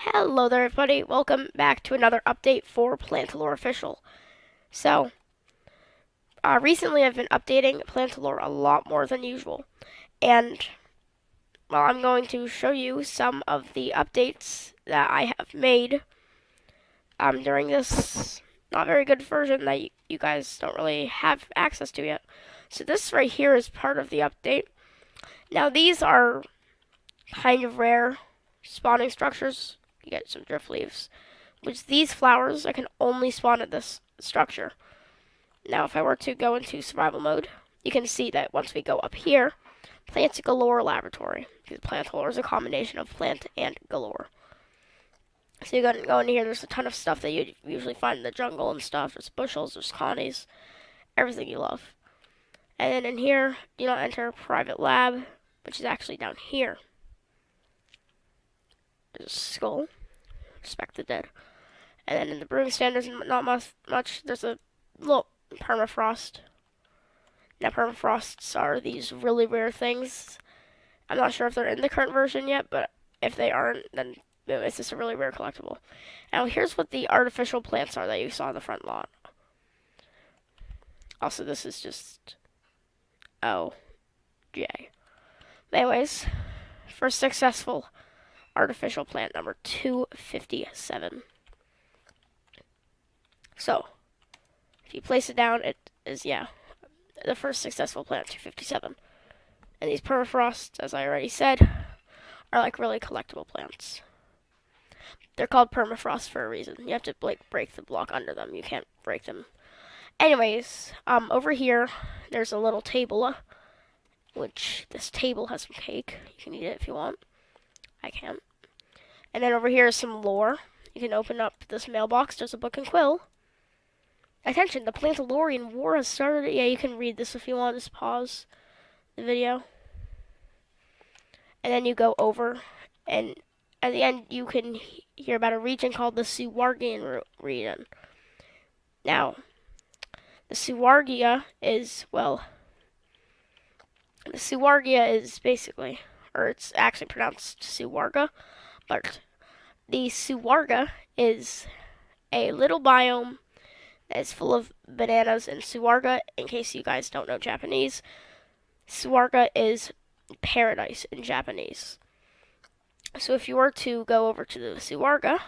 Hello there, everybody. Welcome back to another update for Plantalour Official. So, recently I've been updating Plantalour a lot more than usual. And, well, I'm going to show you some of the updates that I have made during this not very good version that you guys don't really have access to yet. So this right here is part of the update. Now, these are kind of rare spawning structures. You get some drift leaves. Which these flowers I can only spawn at this structure. Now, if I were to go into survival mode, you can see that once we go up here, Plants Galore Laboratory. Because Plantalour is a combination of plant and galore. So you go in here, there's a ton of stuff that you usually find in the jungle and stuff. There's bushels, there's colonies, everything you love. And then in here, you don't enter private lab, which is actually down here. There's a skull. Respect the dead. And then in the brewing stand, there's not much. There's a little permafrost. Now, permafrosts are these really rare things. I'm not sure if they're in the current version yet, but if they aren't, then it's just a really rare collectible. Now, here's what the artificial plants are that you saw in the front lawn. Also, this is just OJ. Anyways, first successful artificial plant number 257. So, if you place it down, it is, the first successful plant, 257. And these permafrosts, as I already said, are like really collectible plants. They're called permafrost for a reason. You have to break the block under them. You can't break them. Anyways, over here, there's a little table, which this table has some cake. You can eat it if you want. I can't. And then over here is some lore. You can open up this mailbox. There's a book and quill. Attention, the Plantalourian War has started. Yeah, you can read this if you want. Just pause the video. And then you go over, and at the end, you can hear about a region called the Suwargan region. Now, the Suwargia is, basically, or it's actually pronounced Suwarga, but the Suwarga is a little biome is full of bananas in Suwarga. In case you guys don't know Japanese, Suwarga is paradise in Japanese. So if you were to go over to the Suwarga,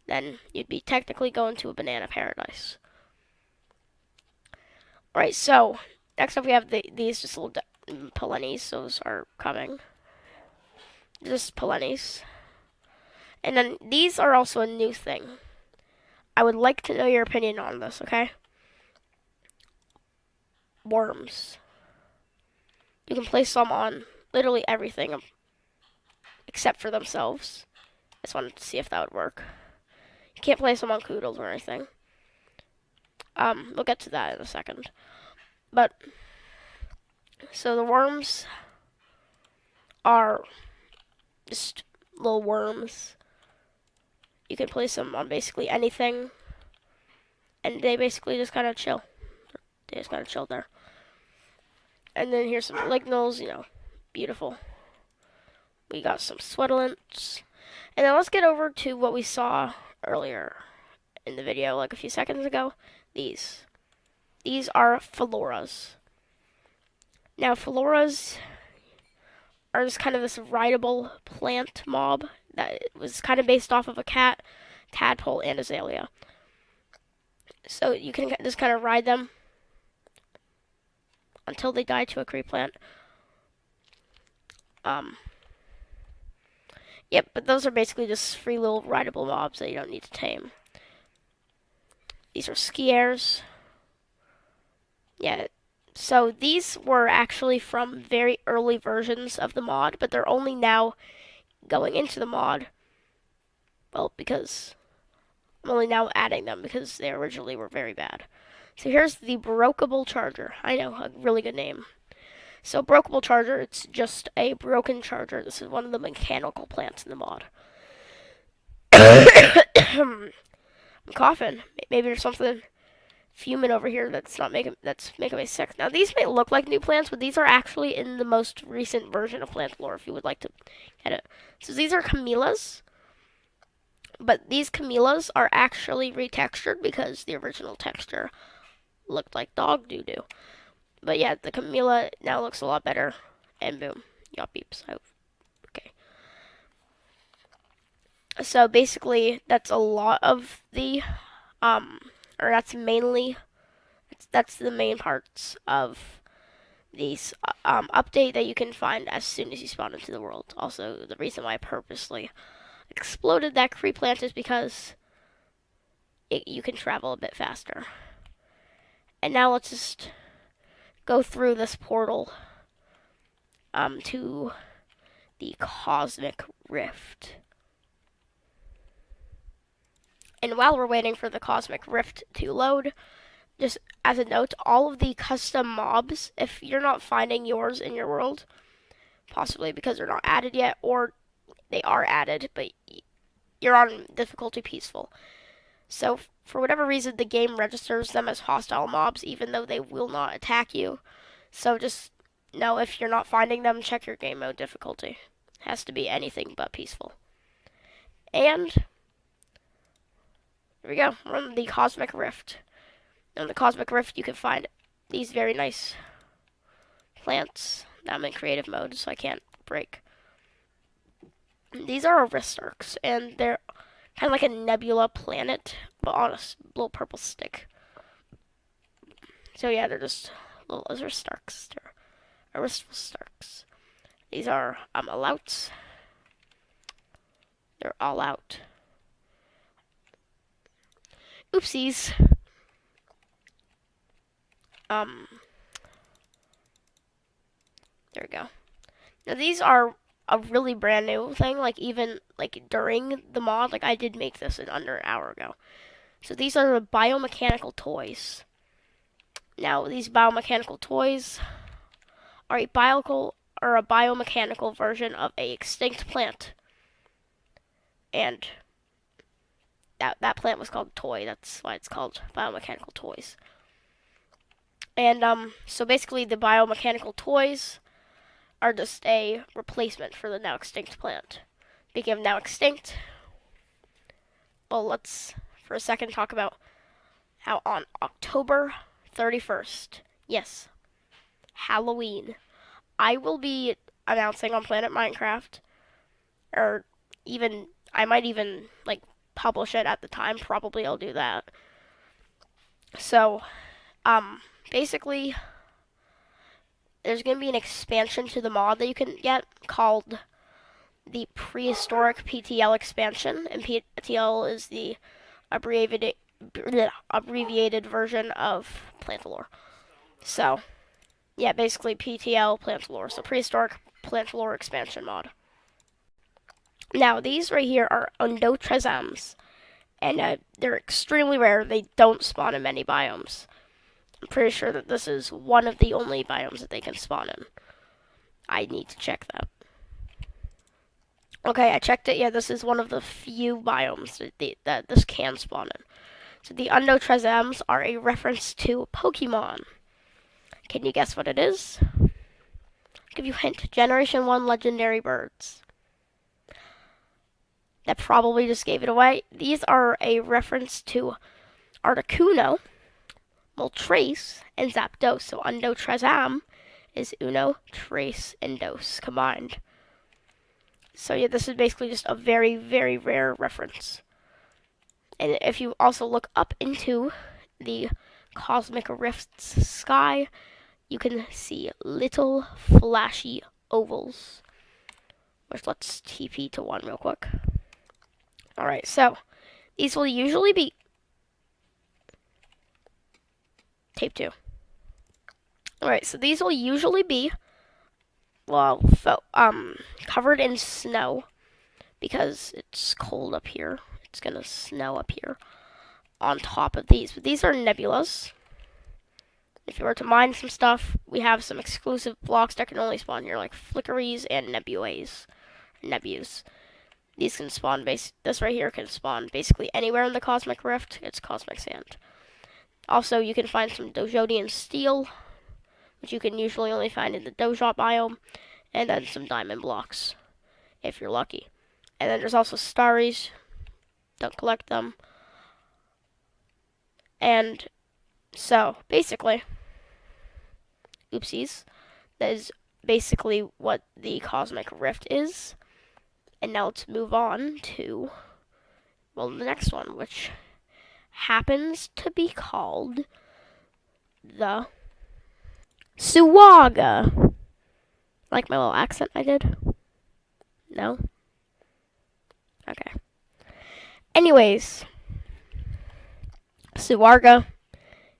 then you'd be technically going to a banana paradise. Alright, so next up we have these just little Polenies. Those are coming. Just Polenies. And then these are also a new thing. I would like to know your opinion on this, okay? Worms. You can place them on literally everything except for themselves. I just wanted to see if that would work. You can't place them on Koodles or anything. We'll get to that in a second. But, so the worms are just little worms. You can place them on basically anything, and they basically just kind of chill. They just kind of chill there. And then here's some lignals, beautiful. We got some sweatalents. And then let's get over to what we saw earlier in the video, like a few seconds ago. These are Phaloras. Now, Phaloras are just kind of this rideable plant mob that was kind of based off of a cat, tadpole, and azalea. So you can just kind of ride them until they die to a creep plant. Yep, but those are basically just free little rideable mobs that you don't need to tame. These are skiers. Yeah, so these were actually from very early versions of the mod, but they're only now going into the mod. Well, because I'm only now adding them because they originally were very bad. So here's the Brokeable Charger. I know, a really good name. So Brokeable Charger, it's just a broken charger. This is one of the mechanical plants in the mod. I'm coughing. Maybe there's something fuming over here that's making me sick. Now these may look like new plants, but these are actually in the most recent version of Plantalour if you would like to get it. So these are camellias. But these camellias are actually retextured because the original texture looked like dog doo-doo. But yeah, the camellia now looks a lot better. And boom, you got beeps. Okay. So basically, that's a lot of the, or that's the main parts of these update that you can find as soon as you spawn into the world. Also, the reason why I purposely exploded that creep plant is because you can travel a bit faster. And now let's just go through this portal to the Cosmic Rift. And while we're waiting for the Cosmic Rift to load, just as a note, all of the custom mobs, if you're not finding yours in your world, possibly because they're not added yet, or they are added, but you're on difficulty peaceful. So for whatever reason, the game registers them as hostile mobs, even though they will not attack you. So just know if you're not finding them, check your game mode difficulty. It has to be anything but peaceful. And here we go. We're on the Cosmic Rift. On the Cosmic Rift, you can find these very nice plants. I'm in creative mode, so I can't break. These are Aristarchs, and they're kind of like a nebula planet, but on a little purple stick. So yeah, they're just little Aristarchs. They're Aristarchs. These are Alouts. They're all out. Oopsies. There we go. Now these are a really brand new thing, like even like during the mod, like I did make this in under an hour ago. So these are the biomechanical toys. Now these biomechanical toys are a biomechanical version of a extinct plant. And that plant was called Toy, that's why it's called biomechanical toys. And so basically the biomechanical toys are just a replacement for the now extinct plant. Speaking of now extinct, well, let's for a second talk about how on October 31st, yes, Halloween, I will be announcing on Planet Minecraft, or even, I might even, like, publish it at the time. Probably I'll do that. So, basically, there's going to be an expansion to the mod that you can get called the Prehistoric PTL expansion, and PTL is the abbreviated version of Plantalour. So, yeah, basically PTL Plantalour, so Prehistoric Plantalour expansion mod. Now, these right here are Undotresams, and they're extremely rare. They don't spawn in many biomes. I'm pretty sure that this is one of the only biomes that they can spawn in. I need to check that. Okay, I checked it. Yeah, this is one of the few biomes that this can spawn in. So the Undotresams are a reference to Pokemon. Can you guess what it is? I'll give you a hint. Generation 1 legendary birds. That probably just gave it away. These are a reference to Articuno, Moltres, and Zapdos. So Undotresam is Uno, Trace, and Dos combined. So yeah, this is basically just a very, very rare reference. And if you also look up into the Cosmic Rift's sky, you can see little flashy ovals. Which let's TP to one real quick. Alright, so these will usually be tape 2. Alright, so these will usually be covered in snow because it's cold up here. It's gonna snow up here on top of these. But these are nebulas. If you were to mine some stuff, we have some exclusive blocks that can only spawn here, like flickeries and nebus. These can spawn this right here can spawn basically anywhere in the Cosmic Rift. It's Cosmic Sand. Also, you can find some Dojodian steel, which you can usually only find in the Dojot biome, and then some diamond blocks, if you're lucky. And then there's also Starries, don't collect them. And so, basically, oopsies, that is basically what the Cosmic Rift is. And now let's move on to, well, the next one, which happens to be called the Suwarga. Like my little accent I did? No? Okay. Anyways, Suwarga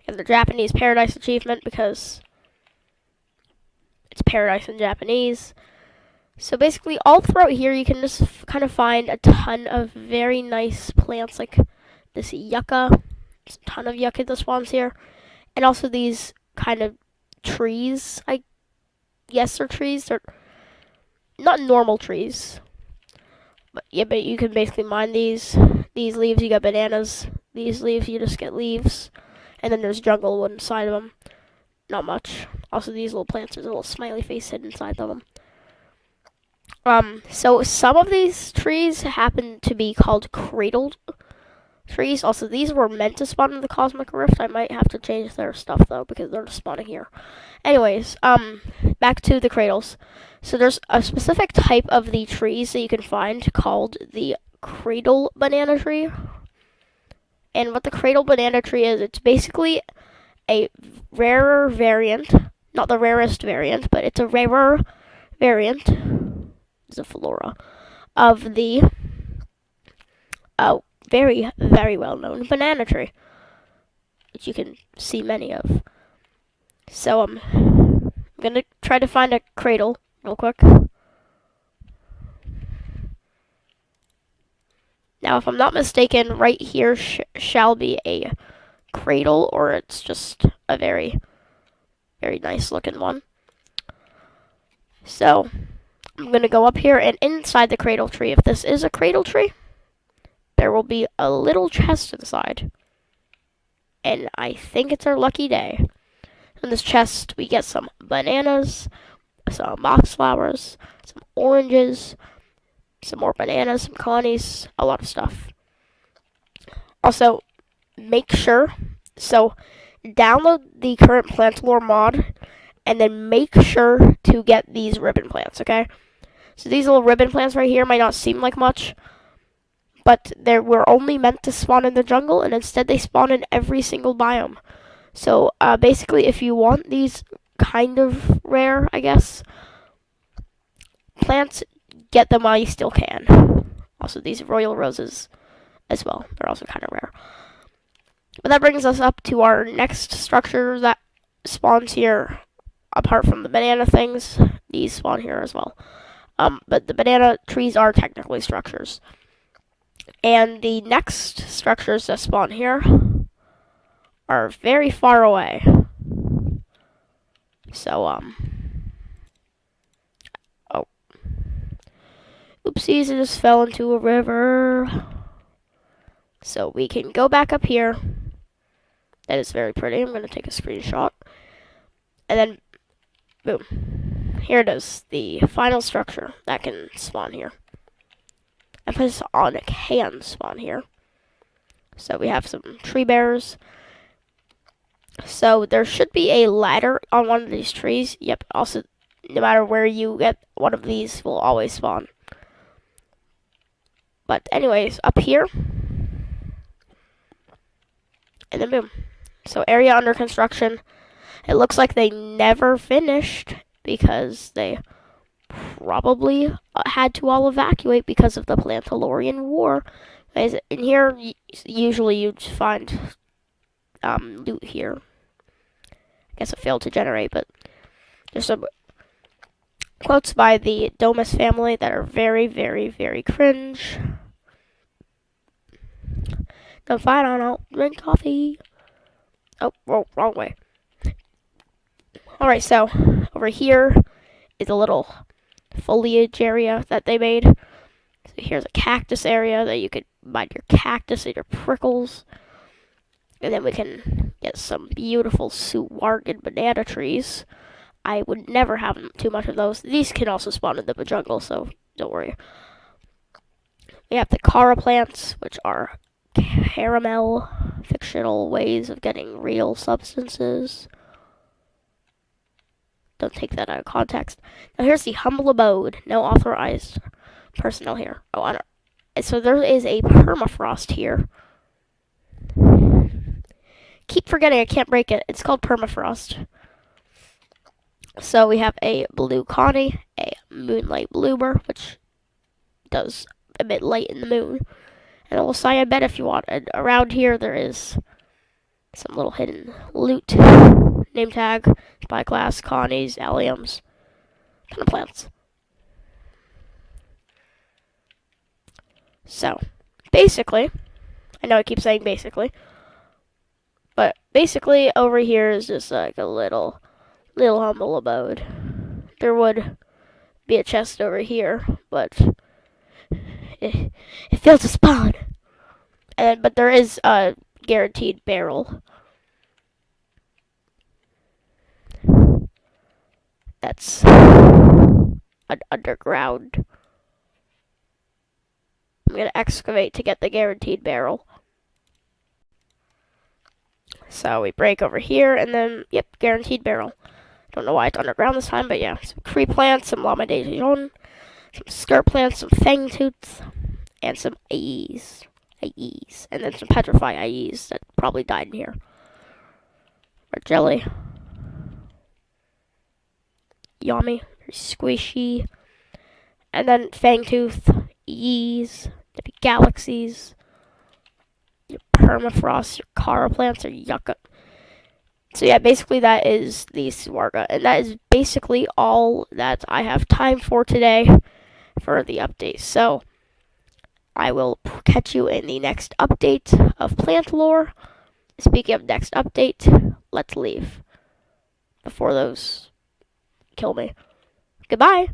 is the Japanese Paradise achievement because it's paradise in Japanese. So basically, all throughout here, you can just kind of find a ton of very nice plants, like this yucca. There's a ton of yucca that spawns here. And also these kind of trees. I guess they're trees. They're not normal trees. But yeah, but you can basically mine these. These leaves, you get bananas. These leaves, you just get leaves. And then there's jungle wood inside of them. Not much. Also, these little plants, there's a little smiley face hidden inside of them. So some of these trees happen to be called cradled trees. Also, these were meant to spawn in the Cosmic Rift. I might have to change their stuff, though, because they're spawning here. Anyways, back to the cradles. So there's a specific type of the trees that you can find called the cradle banana tree. And what the cradle banana tree is, it's basically a rarer variant. Not the rarest variant, but it's a rarer variant. It's a flora of the very, very well-known banana tree, which you can see many of. So I'm gonna try to find a cradle real quick. Now, if I'm not mistaken, right here shall be a cradle, or it's just a very, very nice looking one. So I'm gonna go up here, and inside the cradle tree, if this is a cradle tree, there will be a little chest inside. And I think it's our lucky day. In this chest, we get some bananas, some box flowers, some oranges, some more bananas, some connies, a lot of stuff. Also, make sure, so download the current Plantalour mod, and then make sure to get these ribbon plants, okay? So these little ribbon plants right here might not seem like much, but they were only meant to spawn in the jungle, and instead they spawn in every single biome. So basically, if you want these kind of rare, I guess, plants, get them while you still can. Also, these royal roses as well. They're also kind of rare. But that brings us up to our next structure that spawns here. Apart from the banana things, these spawn here as well. But the banana trees are technically structures. And the next structures that spawn here are very far away. So, oh. Oopsies, I just fell into a river. So we can go back up here. That is very pretty. I'm going to take a screenshot. And then, boom. Here it is, the final structure that can spawn here. Emphasis on it can spawn here. So we have some tree bears. So there should be a ladder on one of these trees. Yep, also, no matter where you get one of these, will always spawn. But anyways, up here. And then boom. So area under construction. It looks like they never finished because they probably had to all evacuate because of the Plantalourian War. In here, usually you'd find loot here. I guess it failed to generate, but there's some quotes by the Domus family that are very, very, very cringe. No, fine, I'll drink coffee. Oh, wrong way. Alright, so over here is a little foliage area that they made. So here's a cactus area that you could mine your cactus and your prickles. And then we can get some beautiful Suwargan banana trees. I would never have too much of those. These can also spawn in the jungle, so don't worry. We have the Cara plants, which are caramel, fictional ways of getting real substances. Don't take that out of context. Now here's the humble abode. No authorized personnel here. Oh, I don't. So there is a permafrost here. Keep forgetting I can't break it. It's called permafrost. So we have a blue Connie, a moonlight bloomer, which does emit light in the moon, and a little cyan bed if you want. And around here there is some little hidden loot. Name tag, spyglass, Connies, alliums, ton of plants. So, basically, I know I keep saying basically, but basically over here is just like a little humble abode. There would be a chest over here, but it failed to spawn. But there is a guaranteed barrel. That's underground. I'm gonna excavate to get the guaranteed barrel. So we break over here, and then, yep, guaranteed barrel. Don't know why it's underground this time, but yeah. Some creep plants, some lama de Dijon, some skirt plants, some fangtooths, and some AEs. And then some petrify AEs that probably died in here. Or jelly. Yummy. Very squishy. And then fangtooth, AEs, maybe galaxies, your permafrost, your Cara plants, or yucca. So yeah, basically that is the Suwarga, and that is basically all that I have time for today for the update. So I will catch you in the next update of Plantalour. Speaking of next update, let's leave before those kill me. Goodbye.